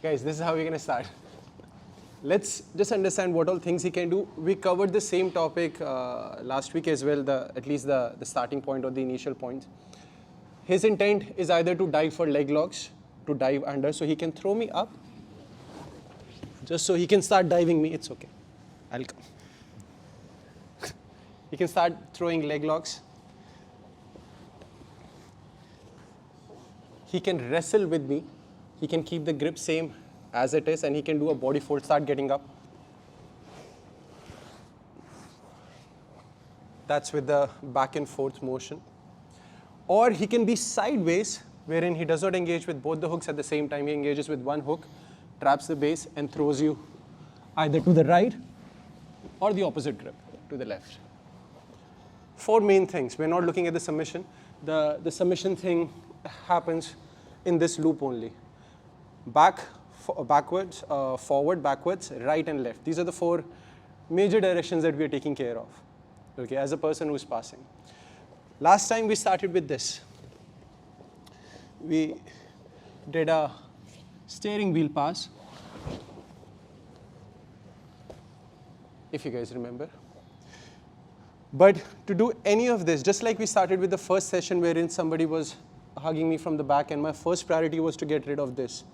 Guys, this is how we're going to start. Let's just understand what all things he can do. We covered the same topic last week as well, at least the starting point or the initial point. His intent is either to dive for leg locks, to dive under, so he can throw me up. Just so he can start diving me, it's okay. I'll come. He can start throwing leg locks. He can wrestle with me. He can keep the grip same as it is, and he can do a body fold, start getting up. That's with the back and forth motion. Or he can be sideways, wherein he does not engage with both the hooks at the same time. He engages with one hook, traps the base, and throws you either to the right or the opposite grip, to the left. 4 main things. We're not looking at the submission. The submission thing happens in this loop only. Backwards, forward, backwards, right and left. These are the 4 major directions that we are taking care of, okay, as a person who's passing. Last time we started with this. We did a steering wheel pass, if you guys remember. But to do any of this, just like we started with the first session wherein somebody was hugging me from the back and my first priority was to get rid of this,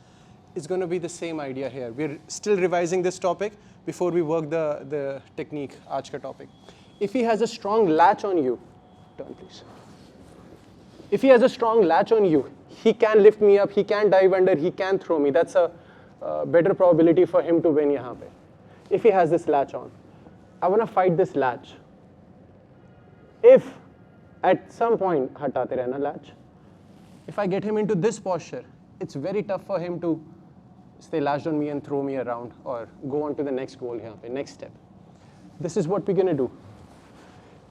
it's going to be the same idea here. We're still revising this topic before we work the technique, aaj ka topic. If he has a strong latch on you, turn please. If he has a strong latch on you, he can lift me up, he can dive under, he can throw me. That's a better probability for him to win yahan pe. If he has this latch on. I want to fight this latch. If at some point, hatate rehna latch, if I get him into this posture, it's very tough for him to stay latched on me and throw me around or go on to the next goal here, next step. This is what we're going to do.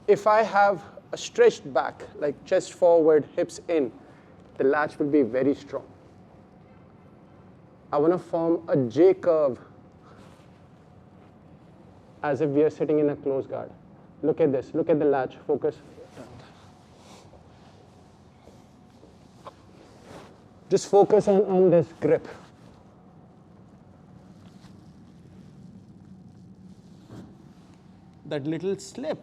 If I have a stretched back, like chest forward, hips in, the latch will be very strong. I want to form a J curve as if we are sitting in a close guard. Look at this. Look at the latch. Focus. Just focus on this grip. That little slip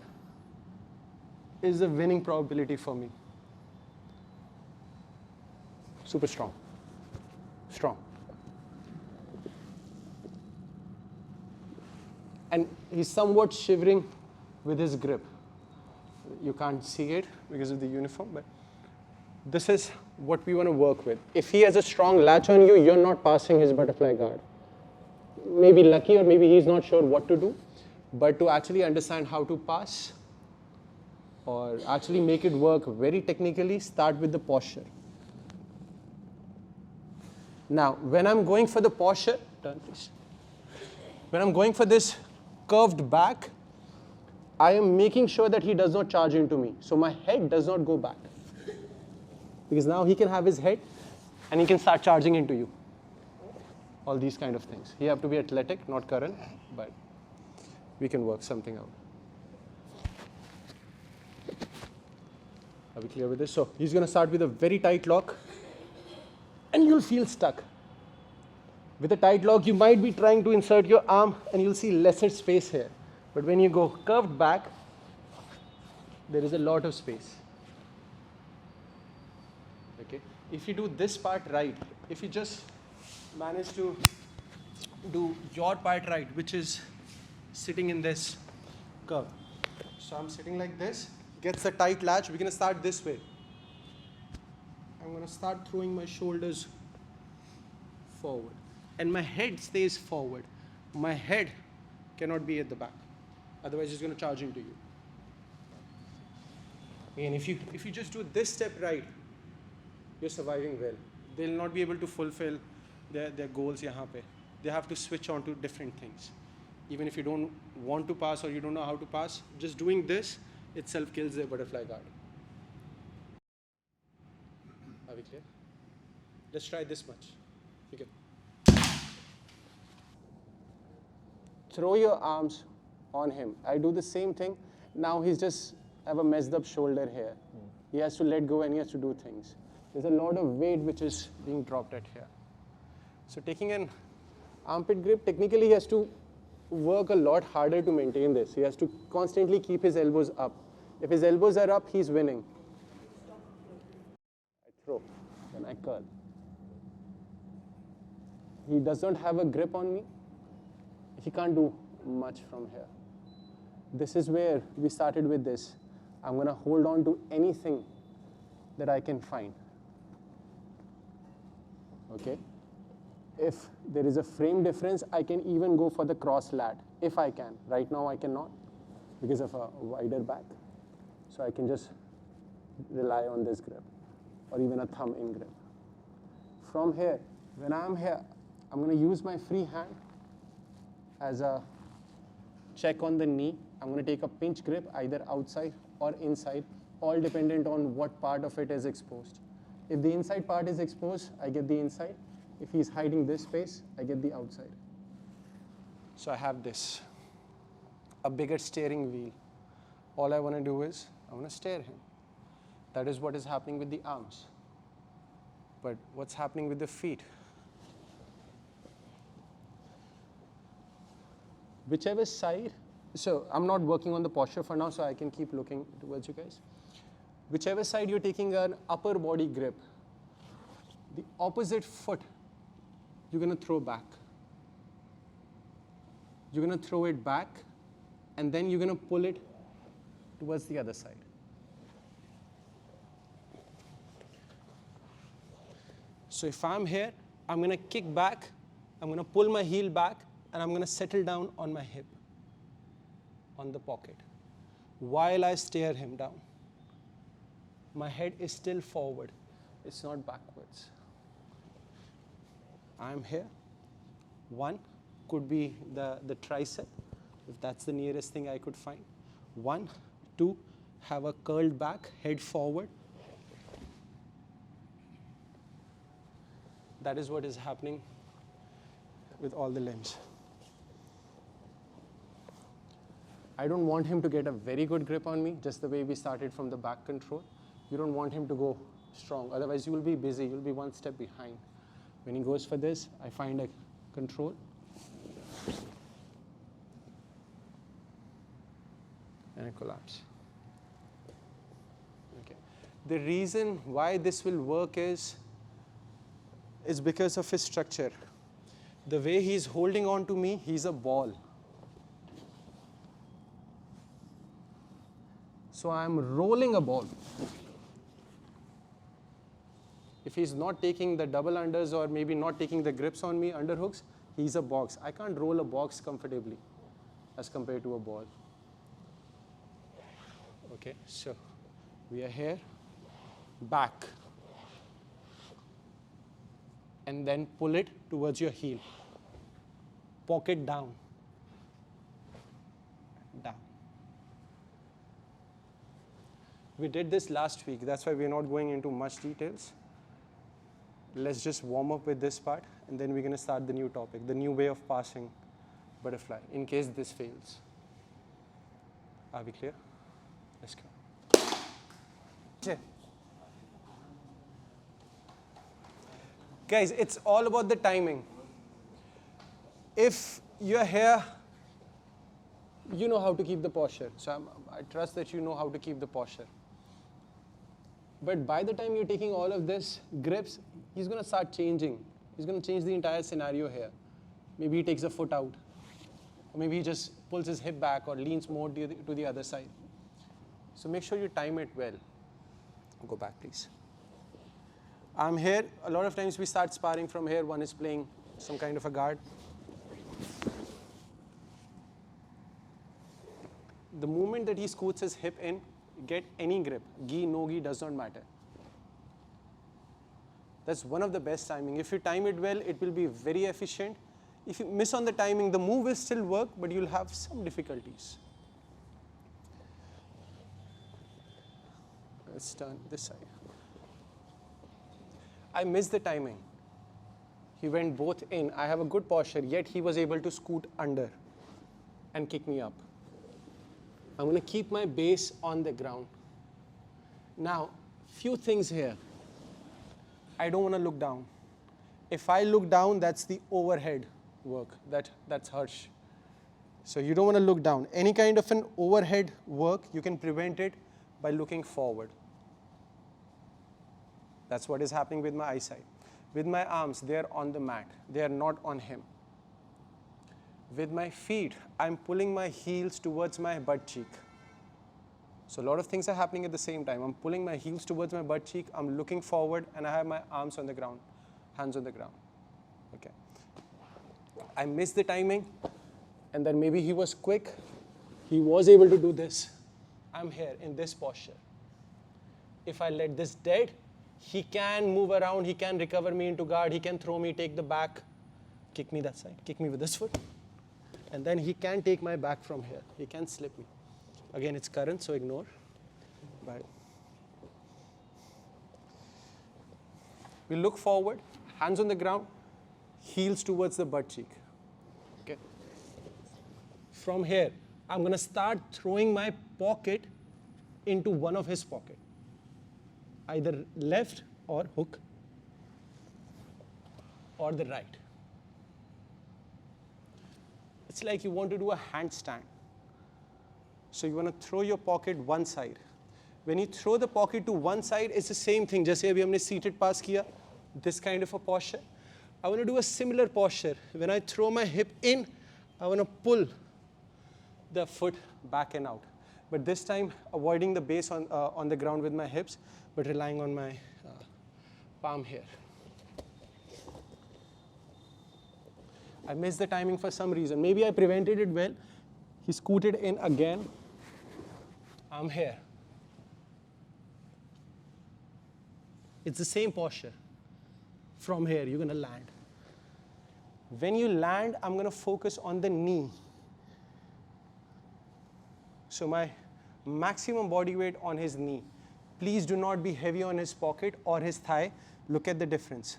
is a winning probability for me. Super strong. Strong. And he's somewhat shivering with his grip. You can't see it because of the uniform, but this is what we want to work with. If he has a strong latch on you, you're not passing his butterfly guard. Maybe lucky or maybe he's not sure what to do, but to actually understand how to pass or actually make it work very technically, start with the posture. Now, when I'm going for the posture, turn please. When I'm going for this curved back, I am making sure that he does not charge into me. So my head does not go back. Because now he can have his head and he can start charging into you. All these kind of things. You have to be athletic, not current, but we can work something out. Are we clear with this? So he's going to start with a very tight lock and you'll feel stuck. With a tight lock, you might be trying to insert your arm and you'll see lesser space here. But when you go curved back, there is a lot of space. Okay. If you do this part right, if you just manage to do your part right, which is sitting in this curve. So I'm sitting like this, gets a tight latch. We're going to start this way. I'm going to start throwing my shoulders forward. And my head stays forward. My head cannot be at the back. Otherwise, it's going to charge into you. And if you just do this step right, you're surviving well. They'll not be able to fulfill their goals yahan pe. They have to switch on to different things. Even if you don't want to pass or you don't know how to pass, just doing this itself kills their butterfly guard. Are we clear? Let's try this much. Okay. Throw your arms on him. I do the same thing. Now he's just have a messed up shoulder here. He has to let go and he has to do things. There's a lot of weight which is being dropped at here. So taking an armpit grip, technically he has to work a lot harder to maintain this. He has to constantly keep his elbows up. If his elbows are up, he's winning. I throw, then I curl. He does not have a grip on me. He can't do much from here. This is where we started with this. I'm going to hold on to anything that I can find. Okay? If there is a frame difference, I can even go for the cross lat, if I can. Right now I cannot because of a wider back. So I can just rely on this grip or even a thumb in grip. From here, when I'm here, I'm going to use my free hand as a check on the knee. I'm going to take a pinch grip either outside or inside, all dependent on what part of it is exposed. If the inside part is exposed, I get the inside. If he's hiding this space, I get the outside. So I have this, a bigger steering wheel. All I want to do is, I want to steer him. That is what is happening with the arms. But what's happening with the feet? Whichever side, so I'm not working on the posture for now, so I can keep looking towards you guys. Whichever side you're taking an upper body grip, the opposite foot, you're going to throw back. You're going to throw it back, and then you're going to pull it towards the other side. So if I'm here, I'm going to kick back, I'm going to pull my heel back, and I'm going to settle down on my hip, on the pocket, while I steer him down. My head is still forward. It's not backwards. I'm here. One could be the tricep, if that's the nearest thing I could find. 1, 2, have a curled back, head forward. That is what is happening with all the limbs. I don't want him to get a very good grip on me, just the way we started from the back control. You don't want him to go strong, otherwise you will be busy, you'll be one step behind. When he goes for this, I find a control. And a collapse. Okay. The reason why this will work is because of his structure. The way he's holding on to me, he's a ball. So I'm rolling a ball. If he's not taking the double unders or maybe not taking the grips on me, underhooks, he's a box. I can't roll a box comfortably as compared to a ball. Okay, so we are here, back, and then pull it towards your heel. Pocket down, down. We did this last week, that's why we're not going into much details. Let's just warm up with this part, and then we're going to start the new topic, the new way of passing butterfly, in case this fails. Are we clear? Let's go. Guys, it's all about the timing. If you're here, you know how to keep the posture. So I trust that you know how to keep the posture. But by the time you're taking all of this grips, he's going to start changing. He's going to change the entire scenario here. Maybe he takes a foot out. Or maybe he just pulls his hip back or leans more to the other side. So make sure you time it well. Go back, please. I'm here. A lot of times we start sparring from here. One is playing some kind of a guard. The moment that he scoots his hip in, get any grip. Gi, no gi, does not matter. That's one of the best timing. If you time it well, it will be very efficient. If you miss on the timing, the move will still work, but you'll have some difficulties. Let's turn this side. I missed the timing. He went both in. I have a good posture, yet he was able to scoot under and kick me up. I'm going to keep my base on the ground. Now, few things here. I don't want to look down. If I look down, that's the overhead work. That's harsh. So you don't want to look down. Any kind of an overhead work, you can prevent it by looking forward. That's what is happening with my eyesight. With my arms, they are on the mat. They are not on him. With my feet, I'm pulling my heels towards my butt cheek. So a lot of things are happening at the same time. I'm pulling my heels towards my butt cheek, I'm looking forward, and I have my arms on the ground, hands on the ground. Okay. I missed the timing, and then maybe he was quick. He was able to do this. I'm here in this posture. If I let this dead, he can move around, he can recover me into guard, he can throw me, take the back, kick me that side, kick me with this foot. And then he can take my back from here. He can slip me. Again, it's current, so ignore. But we look forward, hands on the ground, heels towards the butt cheek. Okay. From here, I'm going to start throwing my pocket into one of his pockets. Either left or hook, or the right. It's like you want to do a handstand. So you want to throw your pocket one side. When you throw the pocket to one side, it's the same thing. Just like we have seated pass kiya, this kind of a posture. I want to do a similar posture. When I throw my hip in, I want to pull the foot back and out. But this time, avoiding the base on the ground with my hips, but relying on my palm here. I missed the timing for some reason. Maybe I prevented it well. He scooted in again. I'm here. It's the same posture. From here, you're going to land. When you land, I'm going to focus on the knee. So my maximum body weight on his knee. Please do not be heavy on his pocket or his thigh. Look at the difference.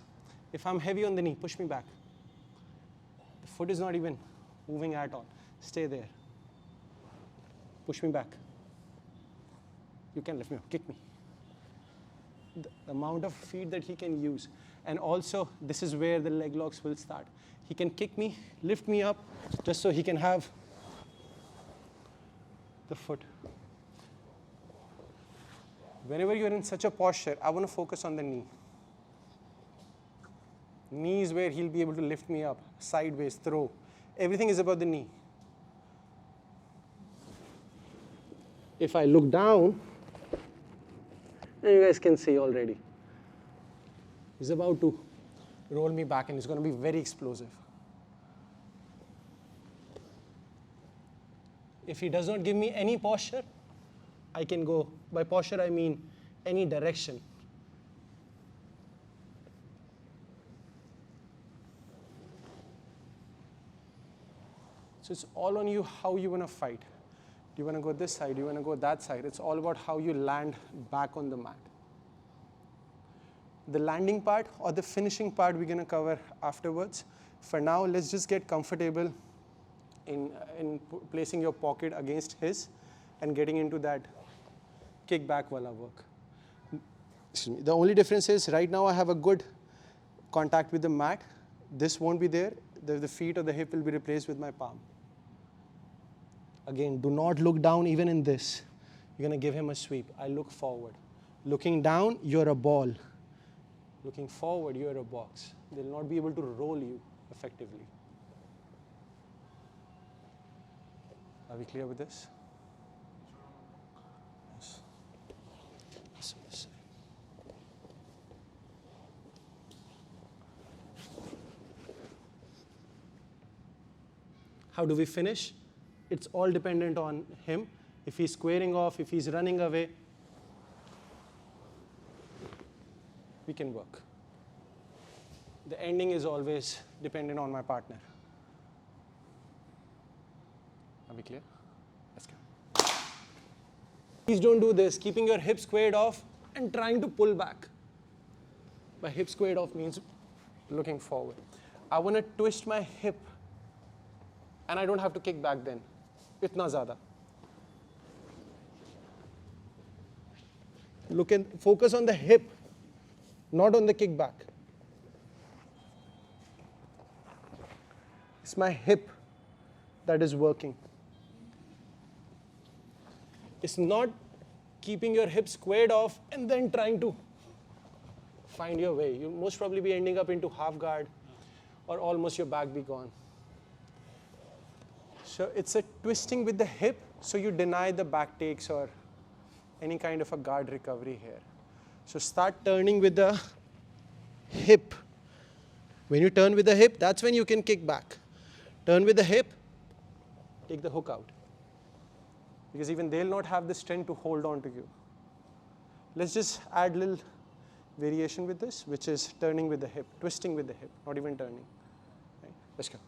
If I'm heavy on the knee, push me back. The foot is not even moving at all. Stay there. Push me back. You can lift me up, kick me. The amount of feet that he can use. And also, this is where the leg locks will start. He can kick me, lift me up, just so he can have the foot. Whenever you're in such a posture, I want to focus on the knee. Knee is where he'll be able to lift me up, sideways, throw. Everything is about the knee. If I look down, you guys can see already. He's about to roll me back and it's going to be very explosive. If he does not give me any posture, I can go. By posture, I mean any direction. So it's all on you how you want to fight. Do you want to go this side? Do you want to go that side? It's all about how you land back on the mat. The landing part or the finishing part we're going to cover afterwards. For now, let's just get comfortable in placing your pocket against his and getting into that kickback wala work. Excuse me. The only difference is right now I have a good contact with the mat. This won't be there. The feet or the hip will be replaced with my palm. Again, do not look down even in this. You're going to give him a sweep. I look forward. Looking down, you're a ball. Looking forward, you're a box. They'll not be able to roll you effectively. Are we clear with this? Yes. Yes. How do we finish? It's all dependent on him. If he's squaring off, if he's running away, we can work. The ending is always dependent on my partner. Are we clear? Let's go. Please don't do this, keeping your hips squared off and trying to pull back. By hip squared off means looking forward. I want to twist my hip and I don't have to kick back then. Itna zyada. Focus on the hip, not on the kickback. It's my hip that is working. It's not keeping your hip squared off and then trying to find your way. You'll most probably be ending up into half guard or almost your back be gone. So it's a twisting with the hip, so you deny the back takes or any kind of a guard recovery here. So start turning with the hip. When you turn with the hip, that's when you can kick back. Turn with the hip, take the hook out. Because even they'll not have the strength to hold on to you. Let's just add a little variation with this, which is turning with the hip, twisting with the hip, not even turning. Right? Let's go.